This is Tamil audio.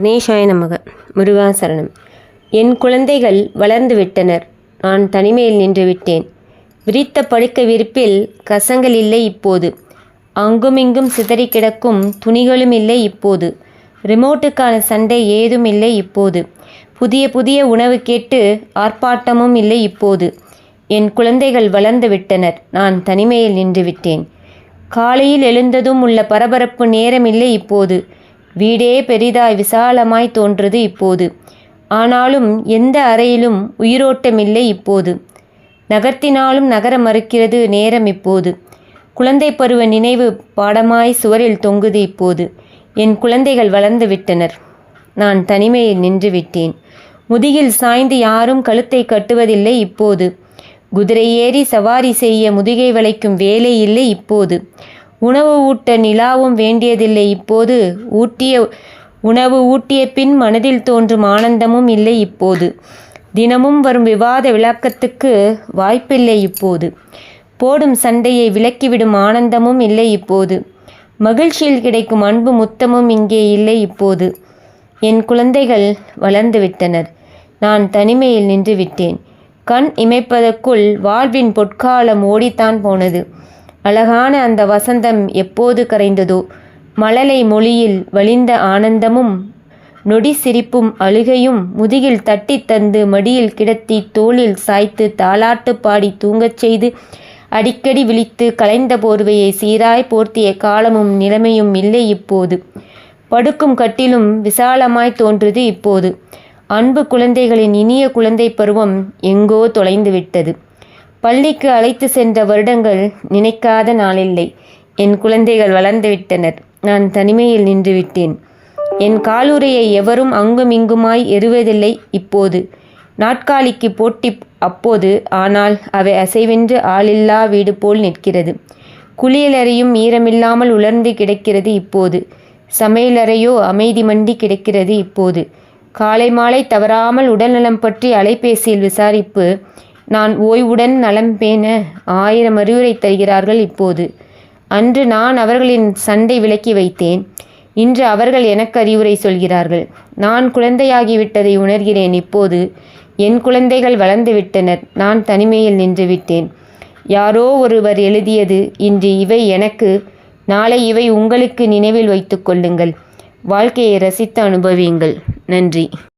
கணேசாய நமக. முருகாசரணம். என் குழந்தைகள் வளர்ந்து விட்டனர். நான் தனிமையில் நின்று விட்டேன். விரித்த படுக்க விரிப்பில் கசங்கள் இல்லை இப்போது. அங்குமிங்கும் சிதறி கிடக்கும் துணிகளும் இல்லை இப்போது. ரிமோட்டுக்கான சண்டை ஏதும் இல்லை இப்போது. புதிய புதிய உணவு கேட்டு ஆர்ப்பாட்டமும் இல்லை இப்போது. என் குழந்தைகள் வளர்ந்து விட்டனர். நான் தனிமையில் நின்று விட்டேன். காலையில் எழுந்ததும் உள்ள பரபரப்பு நேரம் இல்லை இப்போது. வீடே பெரிதாய் விசாலமாய் தோன்றுது இப்போது. ஆனாலும் எந்த அறையிலும் உயிரோட்டமில்லை இப்போது. நகர்த்தினாலும் நகர மறுக்கிறது நேரம் இப்போது. குழந்தை பருவ நினைவு பாடமாய் சுவரில் தொங்குது இப்போது. என் குழந்தைகள் வளர்ந்து விட்டனர். நான் தனிமையில் நின்று விட்டேன். முதுகில் சாய்ந்து யாரும் கழுத்தை கட்டுவதில்லை இப்போது. குதிரை ஏறி சவாரி செய்ய முதுகை வளைக்கும் வேலை இல்லை இப்போது. உணவு ஊட்ட நிலாவும் வேண்டியதில்லை இப்போது. உணவு ஊட்டிய பின் மனதில் தோன்றும் ஆனந்தமும் இல்லை இப்போது. தினமும் வரும் விவாத விளக்கத்துக்கு வாய்ப்பில்லை இப்போது. போடும் சண்டையை விலக்கிவிடும் ஆனந்தமும் இல்லை இப்போது. மகிழ்ச்சியில் கிடைக்கும் அன்பு முத்தமும் இங்கே இல்லை இப்போது. என் குழந்தைகள் வளர்ந்து விட்டனர். நான் தனிமையில் நின்று விட்டேன். கண் இமைப்பதற்குள் வாழ்வின் பொற்காலம் ஓடித்தான் போனது. அழகான அந்த வசந்தம் எப்போது கரைந்ததோ. மழலை மொழியில் வழிந்த ஆனந்தமும் நொடி சிரிப்பும் அழுகையும் முதுகில் தட்டி தந்து மடியில் கிடத்தி தோளில் சாய்த்து தாலாட்டு பாடி தூங்கச் செய்து அடிக்கடி விழித்து கலைந்த போர்வையை சீராய் போர்த்திய காலமும் நிலைமையும் இல்லை இப்போது. படுக்கும் கட்டிலும் விசாலமாய் தோன்றுது இப்போது. அன்பு குழந்தைகளின் இனிய குழந்தை பருவம் எங்கோ தொலைந்து விட்டது. பள்ளிக்கு அழைத்து சென்ற வருடங்கள் நினைக்காத நாளில்லை. என் குழந்தைகள் வளர்ந்து விட்டனர். நான் தனிமையில் நின்று விட்டேன். என் காலுறையை எவரும் அங்குமிங்குமாய் எறுவதில்லை இப்போது. நாட்காலிக்கு போட்டி அப்போது. ஆனால் அவை அசைவென்று ஆளில்லா வீடு போல் நிற்கிறது. குளியலறையும் ஈரமில்லாமல் உலர்ந்து கிடக்கிறது இப்போது. சமையலறையோ அமைதி மண்டி கிடக்கிறது இப்போது. காலை மாலை தவறாமல் உடல்நலம் பற்றி அலைபேசியில் விசாரிப்பு. நான் ஓய்வுடன் நலம் பேண 1000 அறிவுரை தருகிறார்கள் இப்போது. அன்று நான் அவர்களின் சண்டை விலக்கி வைத்தேன். இன்று அவர்கள் எனக்கு அறிவுரை சொல்கிறார்கள். நான் குழந்தையாகிவிட்டதை உணர்கிறேன் இப்போது. என் குழந்தைகள் வளர்ந்து விட்டனர். நான் தனிமையில் நின்று விட்டேன். யாரோ ஒருவர் எழுதியது. இன்று இவை எனக்கு, நாளை இவை உங்களுக்கு நினைவில் வைத்து கொள்ளுங்கள். வாழ்க்கையை ரசித்து அனுபவியுங்கள். நன்றி.